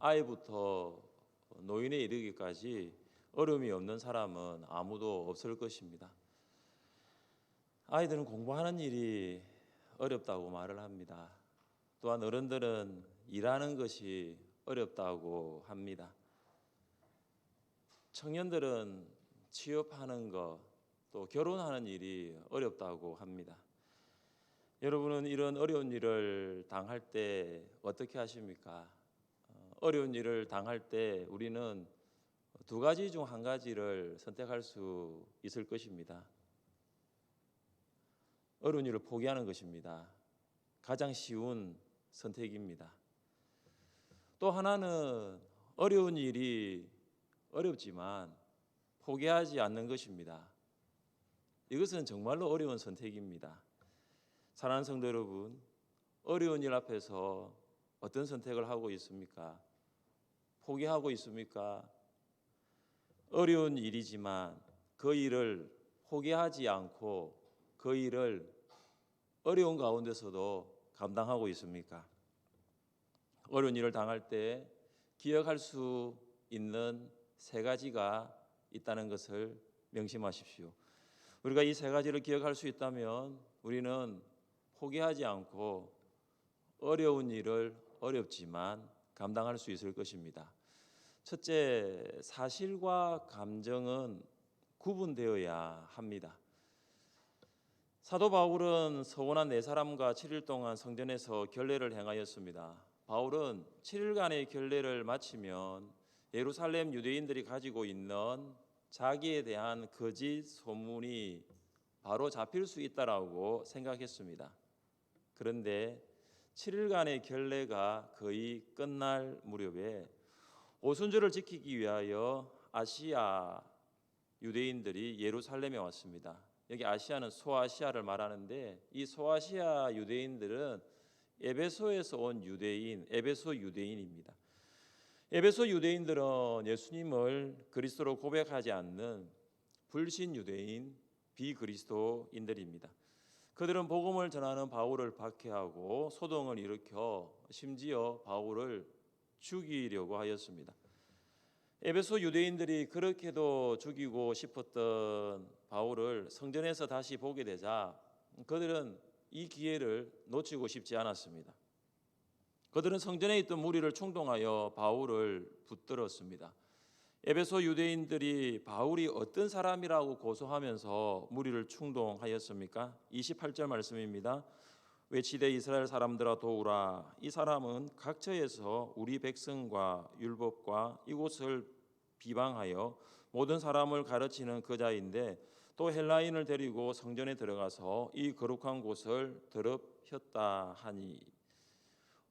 아이부터 노인에 이르기까지 어려움이 없는 사람은 아무도 없을 것입니다. 아이들은 공부하는 일이 어렵다고 말을 합니다. 또한 어른들은 일하는 것이 어렵다고 합니다. 청년들은 취업하는 것, 또 결혼하는 일이 어렵다고 합니다. 여러분은 이런 어려운 일을 당할 때 어떻게 하십니까? 어려운 일을 당할 때 우리는 두 가지 중 한 가지를 선택할 수 있을 것입니다. 어려운 일을 포기하는 것입니다. 가장 쉬운 선택입니다. 또 하나는 어려운 일이 어렵지만 포기하지 않는 것입니다. 이것은 정말로 어려운 선택입니다. 사랑하는 성도 여러분, 어려운 일 앞에서 어떤 선택을 하고 있습니까? 포기하고 있습니까? 어려운 일이지만 그 일을 포기하지 않고 그 일을 어려운 가운데서도 감당하고 있습니까? 어려운 일을 당할 때 기억할 수 있는 세 가지가 있다는 것을 명심하십시오. 우리가 이 세 가지를 기억할 수 있다면 우리는 포기하지 않고 어려운 일을 어렵지만 감당할 수 있을 것입니다. 첫째, 사실과 감정은 구분되어야 합니다. 사도 바울은 서원한 네 사람과 7일 동안 성전에서 결례를 행하였습니다. 바울은 7일간의 결례를 마치면 예루살렘 유대인들이 가지고 있는 자기에 대한 거짓 소문이 바로 잡힐 수 있다라고 생각했습니다. 그런데 7일간의 결례가 거의 끝날 무렵에 오순절을 지키기 위하여 아시아 유대인들이 예루살렘에 왔습니다. 여기 아시아는 소아시아를 말하는데 이 소아시아 유대인들은 에베소에서 온 유대인, 에베소 유대인입니다. 에베소 유대인들은 예수님을 그리스도로 고백하지 않는 불신 유대인, 비그리스도인들입니다. 그들은 복음을 전하는 바울을 박해하고 소동을 일으켜 심지어 바울을 죽이려고 하였습니다. 에베소 유대인들이 그렇게도 죽이고 싶었던 바울을 성전에서 다시 보게 되자 그들은 이 기회를 놓치고 싶지 않았습니다. 그들은 성전에 있던 무리를 충동하여 바울을 붙들었습니다. 에베소 유대인들이 바울이 어떤 사람이라고 고소하면서 무리를 충동하였습니까? 28절 말씀입니다. 외치되 이스라엘 사람들아 도우라. 이 사람은 각처에서 우리 백성과 율법과 이곳을 비방하여 모든 사람을 가르치는 그 자인데 또 헬라인을 데리고 성전에 들어가서 이 거룩한 곳을 더럽혔다 하니.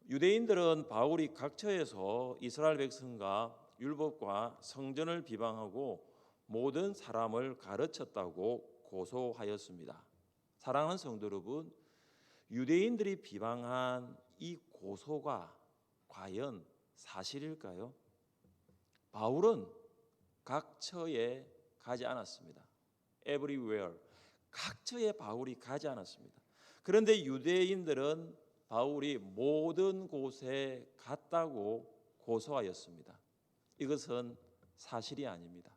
유대인들은 바울이 각처에서 이스라엘 백성과 율법과 성전을 비방하고 모든 사람을 가르쳤다고 고소하였습니다. 사랑하는 성도 여러분, 유대인들이 비방한 이 고소가 과연 사실일까요? 바울은 각처에 가지 않았습니다. Everywhere, 각처에 바울이 가지 않았습니다. 그런데 유대인들은 바울이 모든 곳에 갔다고 고소하였습니다. 이것은 사실이 아닙니다.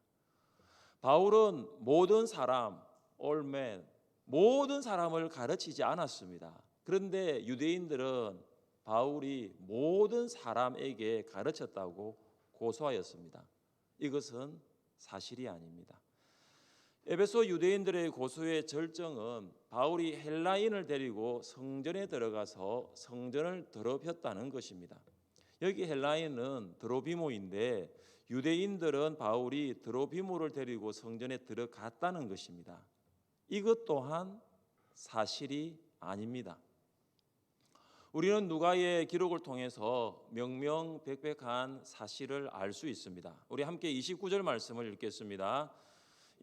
바울은 모든 사람, all men, 모든 사람을 가르치지 않았습니다. 그런데 유대인들은 바울이 모든 사람에게 가르쳤다고 고소하였습니다. 이것은 사실이 아닙니다. 에베소 유대인들의 고소의 절정은 바울이 헬라인을 데리고 성전에 들어가서 성전을 더럽혔다는 것입니다. 여기 헬라인은 드로비모인데 유대인들은 바울이 드로비모를 데리고 성전에 들어갔다는 것입니다. 이것 또한 사실이 아닙니다. 우리는 누가의 기록을 통해서 명명백백한 사실을 알 수 있습니다. 우리 함께 29절 말씀을 읽겠습니다.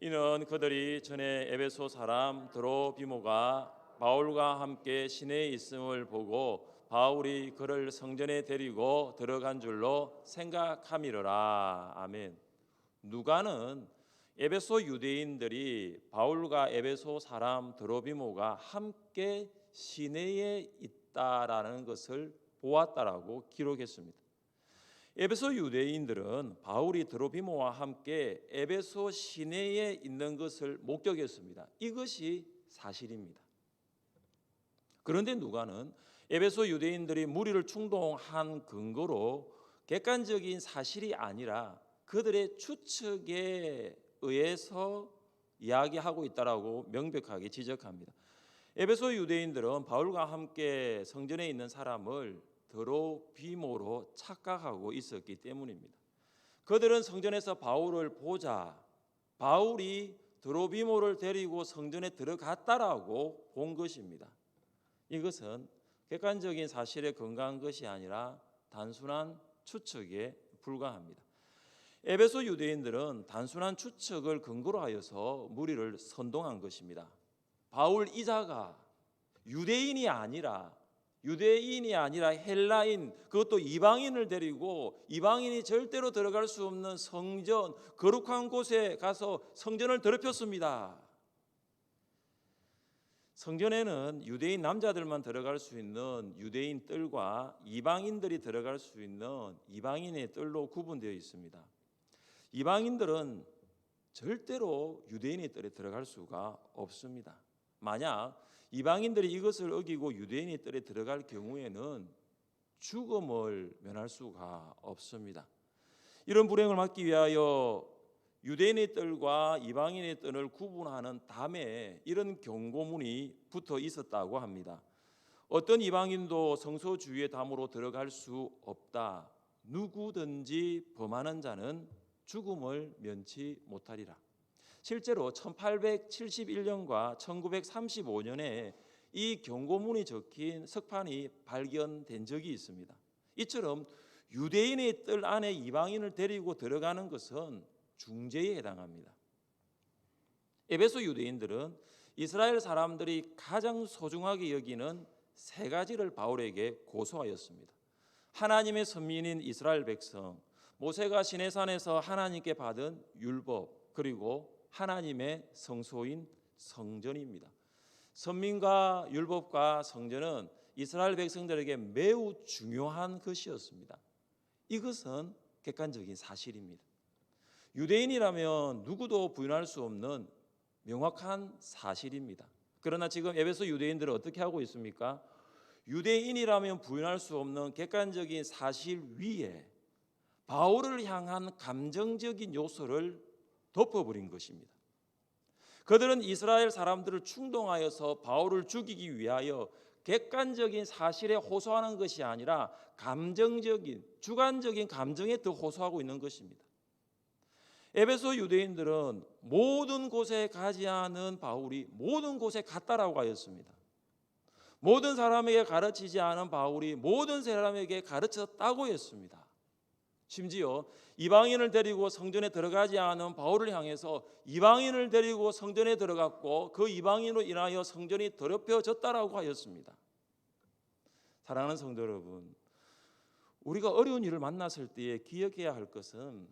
이는 그들이 전에 에베소 사람 드로비모가 바울과 함께 시내에 있음을 보고 바울이 그를 성전에 데리고 들어간 줄로 생각함이로라. 아멘. 누가는 에베소 유대인들이 바울과 에베소 사람 드로비모가 함께 시내에 있다라는 것을 보았다라고 기록했습니다. 에베소 유대인들은 바울이 드로비모와 함께 에베소 시내에 있는 것을 목격했습니다. 이것이 사실입니다. 그런데 누가는 에베소 유대인들이 무리를 충동한 근거로 객관적인 사실이 아니라 그들의 추측에 의해서 이야기하고 있다라고 명백하게 지적합니다. 에베소 유대인들은 바울과 함께 성전에 있는 사람을 드로비모로 착각하고 있었기 때문입니다. 그들은 성전에서 바울을 보자 바울이 드로비모를 데리고 성전에 들어갔다라고 본 것입니다. 이것은 객관적인 사실에 근거한 것이 아니라 단순한 추측에 불과합니다. 에베소 유대인들은 단순한 추측을 근거로 하여서 무리를 선동한 것입니다. 바울 이자가 유대인이 아니라 헬라인, 그것도 이방인을 데리고 이방인이 절대로 들어갈 수 없는 성전, 거룩한 곳에 가서 성전을 더럽혔습니다. 성전에는 유대인 남자들만 들어갈 수 있는 유대인 뜰과 이방인들이 들어갈 수 있는 이방인의 뜰로 구분되어 있습니다. 이방인들은 절대로 유대인의 뜰에 들어갈 수가 없습니다. 만약 이방인들이 이것을 어기고 유대인의 뜰에 들어갈 경우에는 죽음을 면할 수가 없습니다. 이런 불행을 막기 위하여 유대인의 뜰과 이방인의 뜰을 구분하는 담에 이런 경고문이 붙어 있었다고 합니다. 어떤 이방인도 성소 주위의 담으로 들어갈 수 없다. 누구든지 범하는 자는 죽음을 면치 못하리라. 실제로 1871년과 1935년에 이 경고문이 적힌 석판이 발견된 적이 있습니다. 이처럼 유대인의 뜰 안에 이방인을 데리고 들어가는 것은 중죄에 해당합니다. 에베소 유대인들은 이스라엘 사람들이 가장 소중하게 여기는 세 가지를 바울에게 고소하였습니다. 하나님의 선민인 이스라엘 백성, 모세가 시내산에서 하나님께 받은 율법, 그리고 하나님의 성소인 성전입니다. 선민과 율법과 성전은 이스라엘 백성들에게 매우 중요한 것이었습니다. 이것은 객관적인 사실입니다. 유대인이라면 누구도 부인할 수 없는 명확한 사실입니다. 그러나 지금 에베소 유대인들은 어떻게 하고 있습니까? 유대인이라면 부인할 수 없는 객관적인 사실 위에 바울을 향한 감정적인 요소를 덮어버린 것입니다. 그들은 이스라엘 사람들을 충동하여서 바울을 죽이기 위하여 객관적인 사실에 호소하는 것이 아니라 감정적인, 주관적인 감정에 더 호소하고 있는 것입니다. 에베소 유대인들은 모든 곳에 가지 않은 바울이 모든 곳에 갔다라고 하였습니다. 모든 사람에게 가르치지 않은 바울이 모든 사람에게 가르쳤다고 했습니다. 심지어 이방인을 데리고 성전에 들어가지 않은 바울을 향해서 이방인을 데리고 성전에 들어갔고 그 이방인으로 인하여 성전이 더럽혀졌다라고 하였습니다. 사랑하는 성도 여러분, 우리가 어려운 일을 만났을 때에 기억해야 할 것은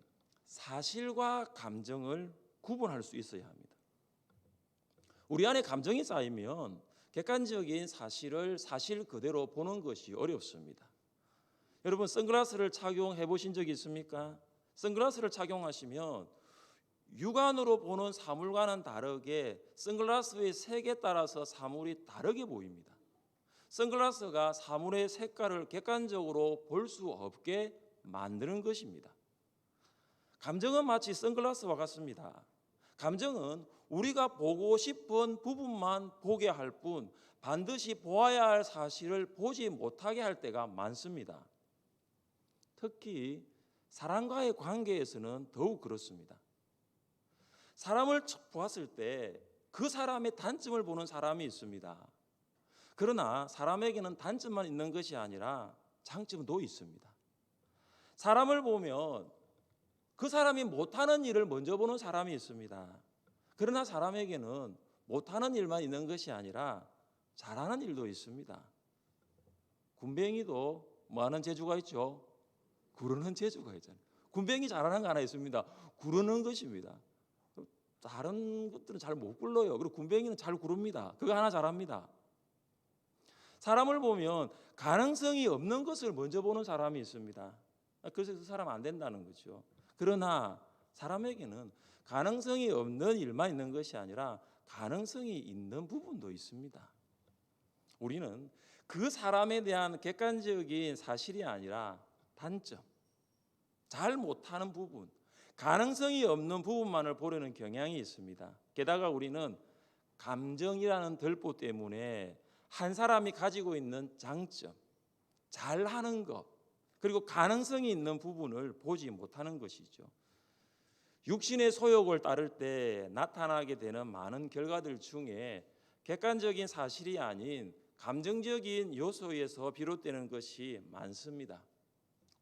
사실과 감정을 구분할 수 있어야 합니다. 우리 안에 감정이 쌓이면 객관적인 사실을 사실 그대로 보는 것이 어렵습니다. 여러분, 선글라스를 착용해 보신 적이 있습니까? 선글라스를 착용하시면 육안으로 보는 사물과는 다르게 선글라스의 색에 따라서 사물이 다르게 보입니다. 선글라스가 사물의 색깔을 객관적으로 볼 수 없게 만드는 것입니다. 감정은 마치 선글라스와 같습니다. 감정은 우리가 보고 싶은 부분만 보게 할 뿐 반드시 보아야 할 사실을 보지 못하게 할 때가 많습니다. 특히 사람과의 관계에서는 더욱 그렇습니다. 사람을 보았을 때 그 사람의 단점을 보는 사람이 있습니다. 그러나 사람에게는 단점만 있는 것이 아니라 장점도 있습니다. 사람을 보면 그 사람이 못하는 일을 먼저 보는 사람이 있습니다. 그러나 사람에게는 못하는 일만 있는 것이 아니라 잘하는 일도 있습니다. 군뱅이도 뭐하는 재주가 있죠? 구르는 재주가 있잖아요. 군뱅이 잘하는 거 하나 있습니다. 구르는 것입니다. 다른 것들은 잘 못 굴러요. 그리고 군뱅이는 잘 구릅니다. 그거 하나 잘합니다. 사람을 보면 가능성이 없는 것을 먼저 보는 사람이 있습니다. 그래서 그 사람 안 된다는 거죠. 그러나 사람에게는 가능성이 없는 일만 있는 것이 아니라 가능성이 있는 부분도 있습니다. 우리는 그 사람에 대한 객관적인 사실이 아니라 단점, 잘 못하는 부분, 가능성이 없는 부분만을 보려는 경향이 있습니다. 게다가 우리는 감정이라는 들보 때문에 한 사람이 가지고 있는 장점, 잘하는 것, 그리고 가능성이 있는 부분을 보지 못하는 것이죠. 육신의 소욕을 따를 때 나타나게 되는 많은 결과들 중에 객관적인 사실이 아닌 감정적인 요소에서 비롯되는 것이 많습니다.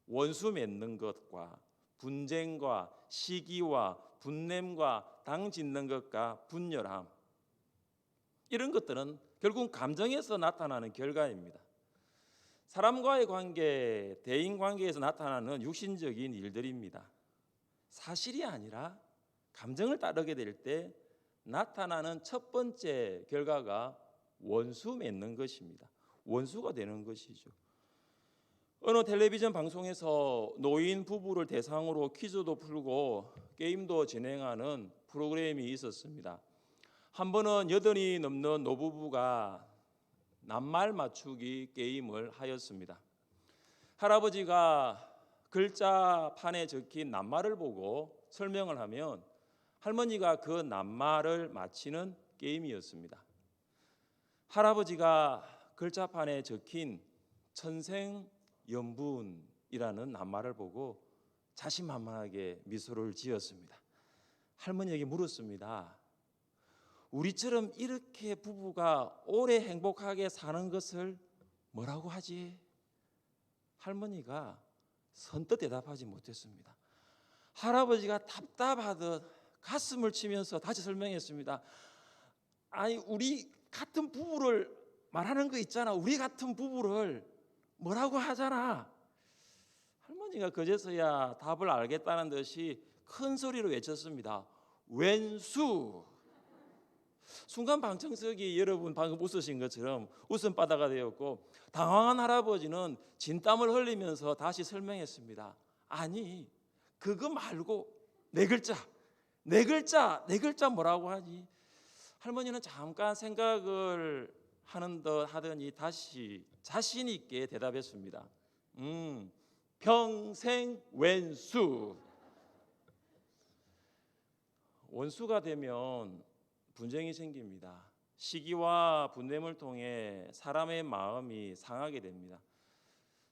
원수 맺는 것과 분쟁과 시기와 분냄과 당 짓는 것과 분열함, 이런 것들은 결국 감정에서 나타나는 결과입니다. 사람과의 관계, 대인 관계에서 나타나는 육신적인 일들입니다. 사실이 아니라 감정을 따르게 될 때 나타나는 첫 번째 결과가 원수 맺는 것입니다. 원수가 되는 것이죠. 어느 텔레비전 방송에서 노인 부부를 대상으로 퀴즈도 풀고 게임도 진행하는 프로그램이 있었습니다. 한 번은 80이 넘는 노부부가 낱말 맞추기 게임을 하였습니다. 할아버지가 글자판에 적힌 낱말을 보고 설명을 하면 할머니가 그 낱말을 맞히는 게임이었습니다. 할아버지가 글자판에 적힌 천생연분이라는 낱말을 보고 자신만만하게 미소를 지었습니다. 할머니에게 물었습니다. 우리처럼 이렇게 부부가 오래 행복하게 사는 것을 뭐라고 하지? 할머니가 선뜻 대답하지 못했습니다. 할아버지가 답답하듯 가슴을 치면서 다시 설명했습니다. 아니, 우리 같은 부부를 말하는 거 있잖아. 우리 같은 부부를 뭐라고 하잖아. 할머니가 그제서야 답을 알겠다는 듯이 큰 소리로 외쳤습니다. 왼수. 순간 방청석이 여러분 방금 웃으신 것처럼 웃음바다가 되었고, 당황한 할아버지는 진땀을 흘리면서 다시 설명했습니다. 아니, 그거 말고 네 글자 뭐라고 하지? 할머니는 잠깐 생각을 하는 듯 하더니 다시 자신 있게 대답했습니다. 평생 왼수. 원수가 되면 분쟁이 생깁니다. 시기와 분냄을 통해 사람의 마음이 상하게 됩니다.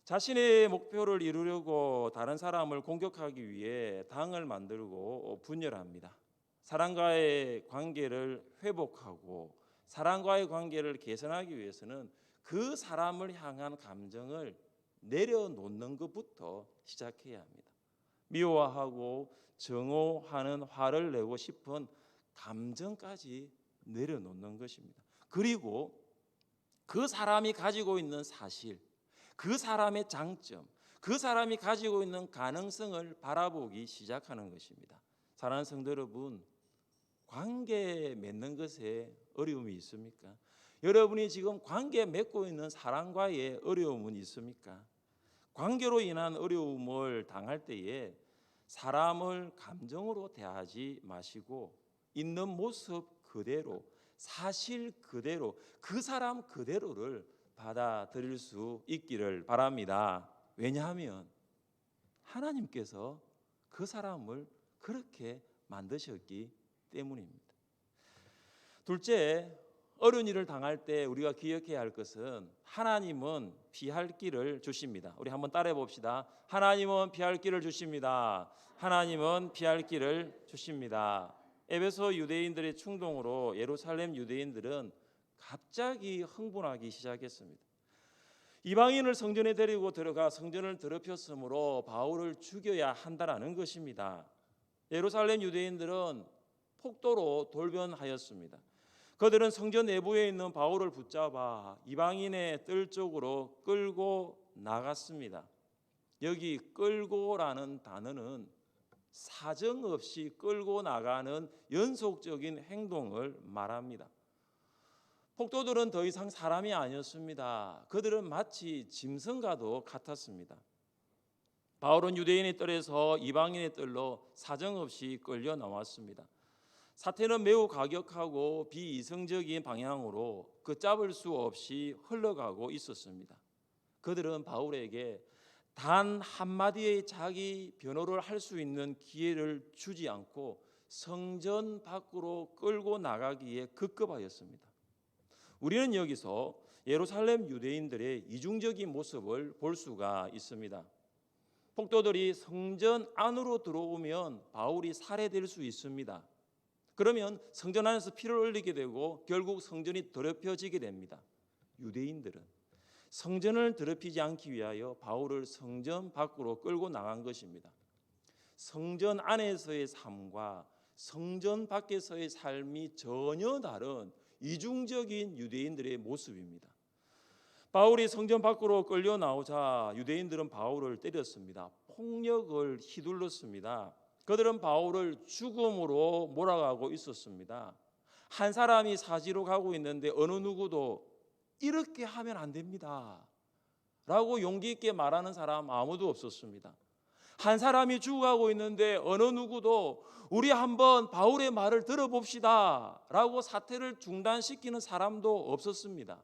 자신의 목표를 이루려고 다른 사람을 공격하기 위해 당을 만들고 분열합니다. 사람과의 관계를 회복하고 사람과의 관계를 개선하기 위해서는 그 사람을 향한 감정을 내려놓는 것부터 시작해야 합니다. 미워하고 정오하는 화를 내고 싶은 감정까지 내려놓는 것입니다. 그리고 그 사람이 가지고 있는 사실, 그 사람의 장점, 그 사람이 가지고 있는 가능성을 바라보기 시작하는 것입니다. 사랑하는 성도 여러분, 관계 맺는 것에 어려움이 있습니까? 여러분이 지금 관계 맺고 있는 사람과의 어려움은 있습니까? 관계로 인한 어려움을 당할 때에 사람을 감정으로 대하지 마시고 있는 모습 그대로, 사실 그대로, 그 사람 그대로를 받아들일 수 있기를 바랍니다. 왜냐하면 하나님께서 그 사람을 그렇게 만드셨기 때문입니다. 둘째, 어려운 일을 당할 때 우리가 기억해야 할 것은 하나님은 피할 길을 주십니다. 우리 한번 따라해 봅시다. 하나님은 피할 길을 주십니다. 하나님은 피할 길을 주십니다. 에베소 유대인들의 충동으로 예루살렘 유대인들은 갑자기 흥분하기 시작했습니다. 이방인을 성전에 데리고 들어가 성전을 더럽혔으므로 바울을 죽여야 한다라는 것입니다. 예루살렘 유대인들은 폭도로 돌변하였습니다. 그들은 성전 내부에 있는 바울을 붙잡아 이방인의 뜰 쪽으로 끌고 나갔습니다. 여기 끌고라는 단어는 사정없이 끌고 나가는 연속적인 행동을 말합니다. 폭도들은 더 이상 사람이 아니었습니다. 그들은 마치 짐승과도 같았습니다. 바울은 유대인의 뜰에서 이방인의 뜰로 사정없이 끌려 나왔습니다. 사태는 매우 가격하고 비이성적인 방향으로 걷잡을 수 없이 흘러가고 있었습니다. 그들은 바울에게 단 한마디의 자기 변호를 할 수 있는 기회를 주지 않고 성전 밖으로 끌고 나가기에 급급하였습니다. 우리는 여기서 예루살렘 유대인들의 이중적인 모습을 볼 수가 있습니다. 폭도들이 성전 안으로 들어오면 바울이 살해될 수 있습니다. 그러면 성전 안에서 피를 흘리게 되고 결국 성전이 더럽혀지게 됩니다. 유대인들은 성전을 더럽히지 않기 위하여 바울을 성전 밖으로 끌고 나간 것입니다. 성전 안에서의 삶과 성전 밖에서의 삶이 전혀 다른 이중적인 유대인들의 모습입니다. 바울이 성전 밖으로 끌려 나오자 유대인들은 바울을 때렸습니다. 폭력을 휘둘렀습니다. 그들은 바울을 죽음으로 몰아가고 있었습니다. 한 사람이 사지로 가고 있는데 어느 누구도 이렇게 하면 안 됩니다 라고 용기 있게 말하는 사람 아무도 없었습니다. 한 사람이 죽어가고 있는데 어느 누구도 우리 한번 바울의 말을 들어봅시다 라고 사태를 중단시키는 사람도 없었습니다.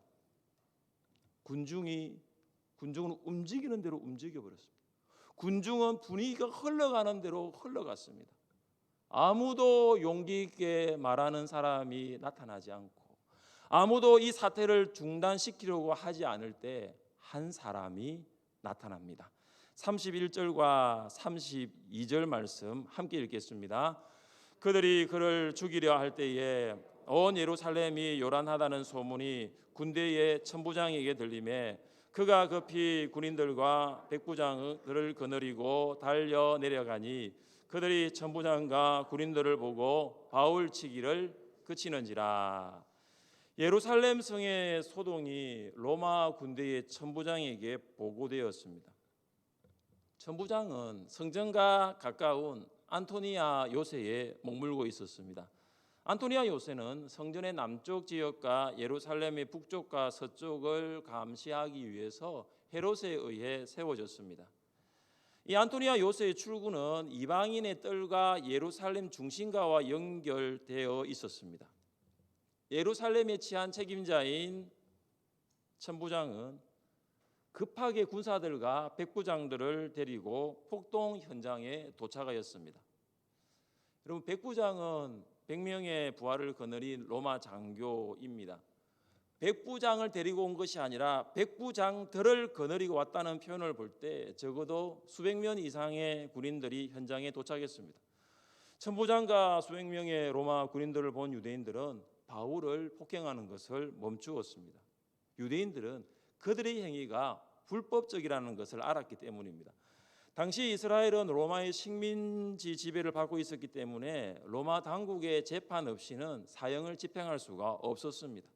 군중은 움직이는 대로 움직여버렸습니다. 군중은 분위기가 흘러가는 대로 흘러갔습니다. 아무도 용기 있게 말하는 사람이 나타나지 않고 아무도 이 사태를 중단시키려고 하지 않을 때 한 사람이 나타납니다. 31절과 32절 말씀 함께 읽겠습니다. 그들이 그를 죽이려 할 때에 온 예루살렘이 요란하다는 소문이 군대의 천부장에게 들리매 그가 급히 군인들과 백부장들을 거느리고 달려 내려가니 그들이 천부장과 군인들을 보고 바울 치기를 그치는지라. 예루살렘 성의 소동이 로마 군대의 천부장에게 보고되었습니다. 천부장은 성전과 가까운 안토니아 요새에 머물고 있었습니다. 안토니아 요새는 성전의 남쪽 지역과 예루살렘의 북쪽과 서쪽을 감시하기 위해서 헤롯에 의해 세워졌습니다. 이 안토니아 요새의 출구는 이방인의 뜰과 예루살렘 중심가와 연결되어 있었습니다. 예루살렘에 처한 책임자인 천부장은 급하게 군사들과 백부장들을 데리고 폭동 현장에 도착하였습니다. 여러분, 백부장은 100명의 부하를 거느린 로마 장교입니다. 백부장을 데리고 온 것이 아니라 백부장들을 거느리고 왔다는 표현을 볼 때 적어도 수백 명 이상의 군인들이 현장에 도착했습니다. 천부장과 수백 명의 로마 군인들을 본 유대인들은 바울을 폭행하는 것을 멈추었습니다. 유대인들은 그들의 행위가 불법적이라는 것을 알았기 때문입니다. 당시 이스라엘은 로마의 식민지 지배를 받고 있었기 때문에 로마 당국의 재판 없이는 사형을 집행할 수가 없었습니다.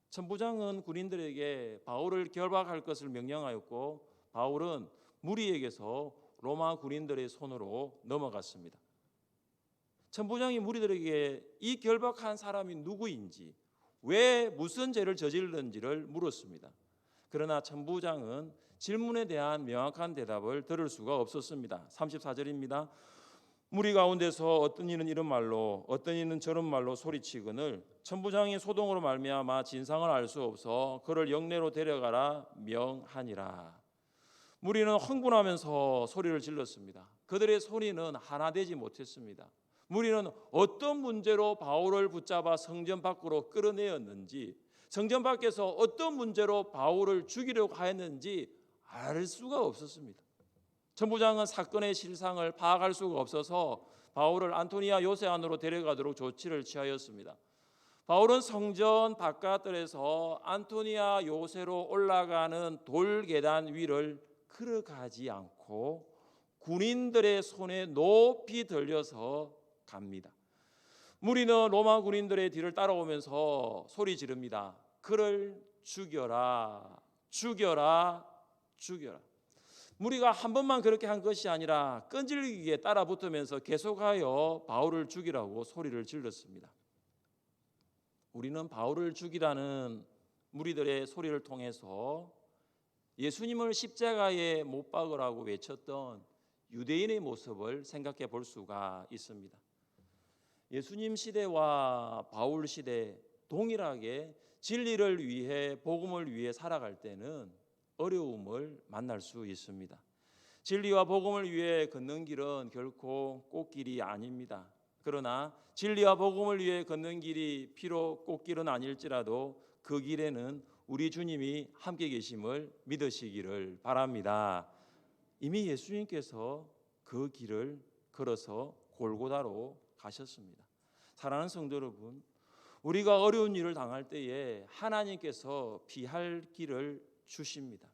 천부장은 군인들에게 바울을 결박할 것을 명령하였고 바울은 무리에게서 로마 군인들의 손으로 넘어갔습니다. 천부장이 무리들에게 이 결박한 사람이 누구인지, 왜 무슨 죄를 저질렀는지를 물었습니다. 그러나 천부장은 질문에 대한 명확한 대답을 들을 수가 없었습니다. 34절입니다. 무리 가운데서 어떤 이는 이런 말로 어떤 이는 저런 말로 소리치거늘 천부장이 소동으로 말미암아 진상을 알 수 없어 그를 영내로 데려가라 명하니라. 무리는 흥분하면서 소리를 질렀습니다. 그들의 소리는 하나 되지 못했습니다. 무리는 어떤 문제로 바울을 붙잡아 성전 밖으로 끌어내었는지, 성전 밖에서 어떤 문제로 바울을 죽이려고 하였는지 알 수가 없었습니다. 천부장은 사건의 실상을 파악할 수가 없어서 바울을 안토니아 요새 안으로 데려가도록 조치를 취하였습니다. 바울은 성전 바깥들에서 안토니아 요새로 올라가는 돌 계단 위를 걸어가지 않고 군인들의 손에 높이 들려서 갑니다. 무리는 로마 군인들의 뒤를 따라오면서 소리 지릅니다. 그를 죽여라, 죽여라, 죽여라. 무리가 한 번만 그렇게 한 것이 아니라 끈질기게 따라붙으면서 계속하여 바울을 죽이라고 소리를 질렀습니다. 우리는 바울을 죽이라는 무리들의 소리를 통해서 예수님을 십자가에 못 박으라고 외쳤던 유대인의 모습을 생각해 볼 수가 있습니다. 예수님 시대와 바울 시대 동일하게 진리를 위해 복음을 위해 살아갈 때는 어려움을 만날 수 있습니다. 진리와 복음을 위해 걷는 길은 결코 꽃길이 아닙니다. 그러나 진리와 복음을 위해 걷는 길이 비록 꽃길은 아닐지라도 그 길에는 우리 주님이 함께 계심을 믿으시기를 바랍니다. 이미 예수님께서 그 길을 걸어서 골고다로 가셨습니다. 사랑하는 성도 여러분, 우리가 어려운 일을 당할 때에 하나님께서 피할 길을 주십니다.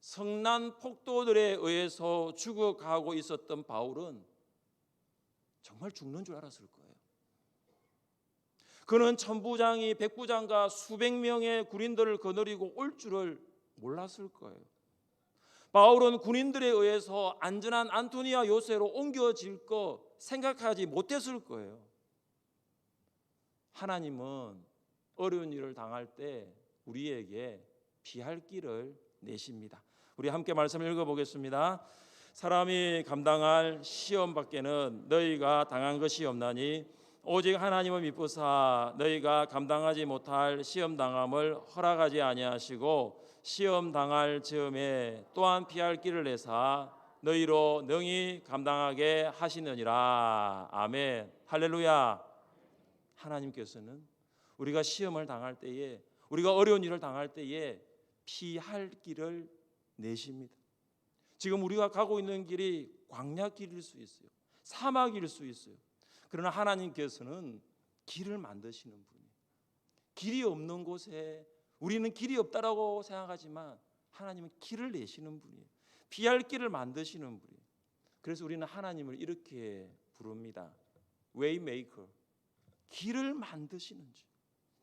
성난 폭도들에 의해서 죽어가고 있었던 바울은 정말 죽는 줄 알았을 거예요. 그는 천부장이 백부장과 수백 명의 군인들을 거느리고 올 줄을 몰랐을 거예요. 바울은 군인들에 의해서 안전한 안토니아 요새로 옮겨질 거 생각하지 못했을 거예요. 하나님은 어려운 일을 당할 때 우리에게 피할 길을 내십니다. 우리 함께 말씀을 읽어보겠습니다. 사람이 감당할 시험 밖에는 너희가 당한 것이 없나니 오직 하나님을 믿으사 너희가 감당하지 못할 시험 당함을 허락하지 아니하시고 시험 당할 즈음에 또한 피할 길을 내사 너희로 능히 감당하게 하시느니라. 아멘. 할렐루야. 하나님께서는 우리가 시험을 당할 때에, 우리가 어려운 일을 당할 때에 피할 길을 내십니다. 지금 우리가 가고 있는 길이 광야길일 수 있어요. 사막일 수 있어요. 그러나 하나님께서는 길을 만드시는 분이에요. 길이 없는 곳에 우리는 길이 없다라고 생각하지만 하나님은 길을 내시는 분이에요. 피할 길을 만드시는 분이에요. 그래서 우리는 하나님을 이렇게 부릅니다. Waymaker. 길을 만드시는 주.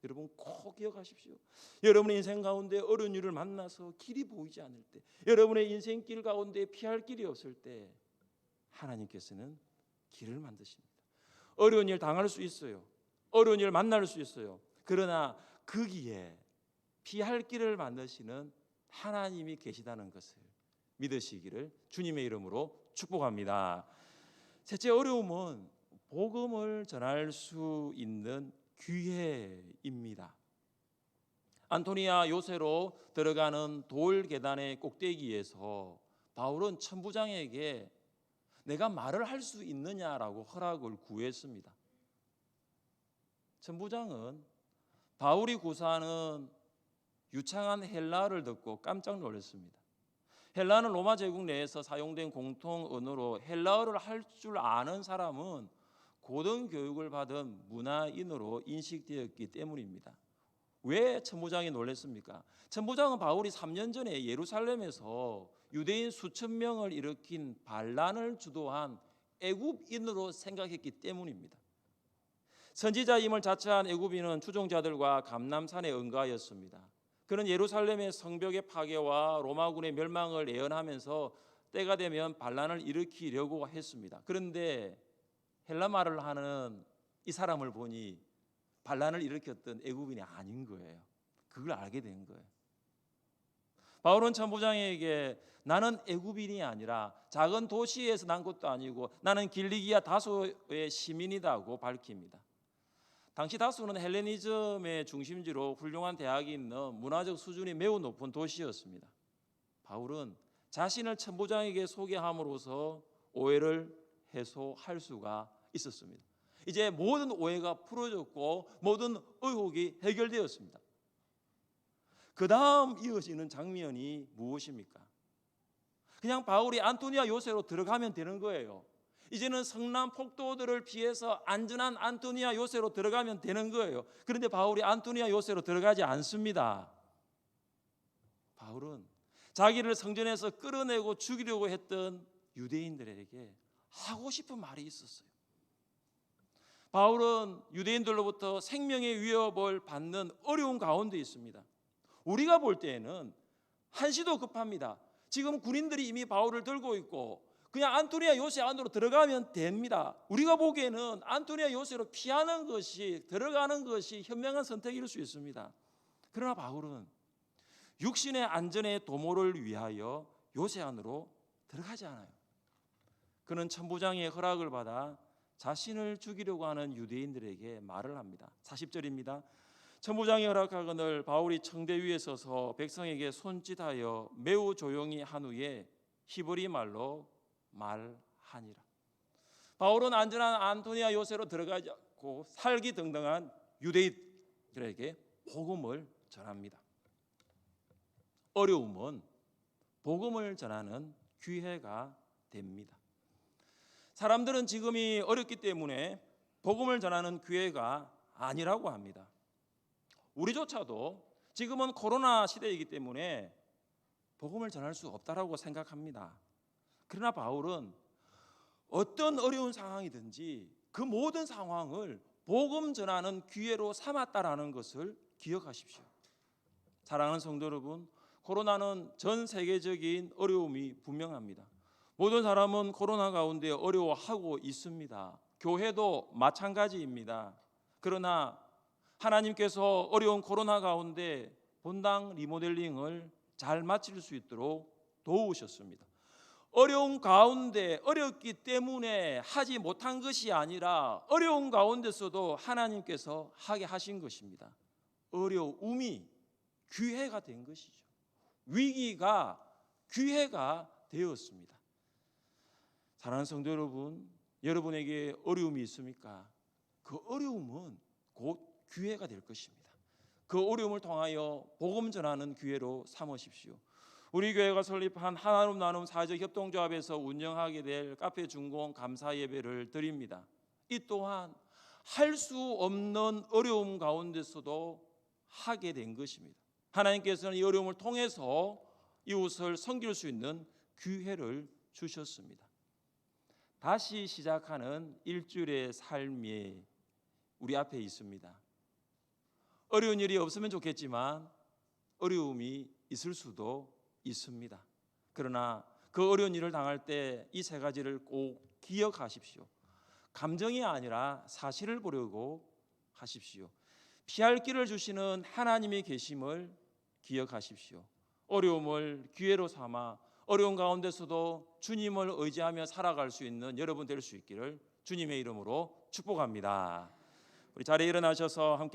여러분 꼭 기억하십시오. 여러분의 인생 가운데 어려운 일을 만나서 길이 보이지 않을 때, 여러분의 인생길 가운데 피할 길이 없을 때 하나님께서는 길을 만드십니다. 어려운 일 당할 수 있어요. 어려운 일 만날 수 있어요. 그러나 거기에 피할 길을 만드시는 하나님이 계시다는 것을 믿으시기를 주님의 이름으로 축복합니다. 셋째, 어려움은 복음을 전할 수 있는 기회입니다. 안토니아 요새로 들어가는 돌 계단의 꼭대기에서 바울은 천부장에게 내가 말을 할 수 있느냐라고 허락을 구했습니다. 천부장은 바울이 구사하는 유창한 헬라어를 듣고 깜짝 놀랐습니다. 헬라어는 로마 제국 내에서 사용된 공통 언어로 헬라어를 할 줄 아는 사람은 고등교육을 받은 문화인으로 인식되었기 때문입니다. 왜 천부장이 놀랐습니까? 천부장은 바울이 3년 전에 예루살렘에서 유대인 수천 명을 일으킨 반란을 주도한 애굽인으로 생각했기 때문입니다. 선지자임을 자처한 애굽인은 추종자들과 감람산에 응가하였습니다. 그는 예루살렘의 성벽의 파괴와 로마군의 멸망을 예언하면서 때가 되면 반란을 일으키려고 했습니다. 그런데 헬라말을 하는 이 사람을 보니 반란을 일으켰던 애굽인이 아닌 거예요. 그걸 알게 된 거예요. 바울은 천부장에게 나는 애굽인이 아니라 작은 도시에서 난 것도 아니고 나는 길리기아 다소의 시민이다고 밝힙니다. 당시 다소는 헬레니즘의 중심지로 훌륭한 대학이 있는 문화적 수준이 매우 높은 도시였습니다. 바울은 자신을 천부장에게 소개함으로써 오해를 해소할 수가 있었습니다. 이제 모든 오해가 풀어졌고 모든 의혹이 해결되었습니다. 그 다음 이어지는 장면이 무엇입니까? 그냥 바울이 안토니아 요새로 들어가면 되는 거예요. 이제는 성난 폭도들을 피해서 안전한 안토니아 요새로 들어가면 되는 거예요. 그런데 바울이 안토니아 요새로 들어가지 않습니다. 바울은 자기를 성전에서 끌어내고 죽이려고 했던 유대인들에게 하고 싶은 말이 있었어요. 바울은 유대인들로부터 생명의 위협을 받는 어려운 가운데 있습니다. 우리가 볼 때에는 한시도 급합니다. 지금 군인들이 이미 바울을 들고 있고 그냥 안토니아 요새 안으로 들어가면 됩니다. 우리가 보기에는 안토니아 요새로 피하는 것이, 들어가는 것이 현명한 선택일 수 있습니다. 그러나 바울은 육신의 안전의 도모를 위하여 요새 안으로 들어가지 않아요. 그는 천부장의 허락을 받아 자신을 죽이려고 하는 유대인들에게 말을 합니다. 40절입니다. 천부장이 허락하거늘 바울이 청대 위에 서서 백성에게 손짓하여 매우 조용히 한 후에 히브리 말로 말하니라. 바울은 안전한 안토니아 요새로 들어가지 않고 살기등등한 유대인들에게 복음을 전합니다. 어려움은 복음을 전하는 기회가 됩니다. 사람들은 지금이 어렵기 때문에 복음을 전하는 기회가 아니라고 합니다. 우리조차도 지금은 코로나 시대이기 때문에 복음을 전할 수 없다라고 생각합니다. 그러나 바울은 어떤 어려운 상황이든지 그 모든 상황을 복음 전하는 기회로 삼았다라는 것을 기억하십시오. 사랑하는 성도 여러분, 코로나는 전 세계적인 어려움이 분명합니다. 모든 사람은 코로나 가운데 어려워하고 있습니다. 교회도 마찬가지입니다. 그러나 하나님께서 어려운 코로나 가운데 본당 리모델링을 잘 마칠 수 있도록 도우셨습니다. 어려운 가운데 어렵기 때문에 하지 못한 것이 아니라 어려운 가운데서도 하나님께서 하게 하신 것입니다. 어려움이 기회가 된 것이죠. 위기가 기회가 되었습니다. 사랑하는 성도 여러분, 여러분에게 어려움이 있습니까? 그 어려움은 곧 기회가 될 것입니다. 그 어려움을 통하여 복음 전하는 기회로 삼으십시오. 우리 교회가 설립한 하나님 나눔 사회적 협동조합에서 운영하게 될 카페 중공 감사 예배를 드립니다. 이 또한 할 수 없는 어려움 가운데서도 하게 된 것입니다. 하나님께서는 이 어려움을 통해서 이웃을 섬길 수 있는 기회를 주셨습니다. 다시 시작하는 일주일의 삶이 우리 앞에 있습니다. 어려운 일이 없으면 좋겠지만 어려움이 있을 수도 있습니다. 그러나 그 어려운 일을 당할 때 이 세 가지를 꼭 기억하십시오. 감정이 아니라 사실을 보려고 하십시오. 피할 길을 주시는 하나님이 계심을 기억하십시오. 어려움을 기회로 삼아 어려운 가운데서도 주님을 의지하며 살아갈 수 있는 여러분 될 수 있기를 주님의 이름으로 축복합니다. 우리 자리에 일어나셔서 함께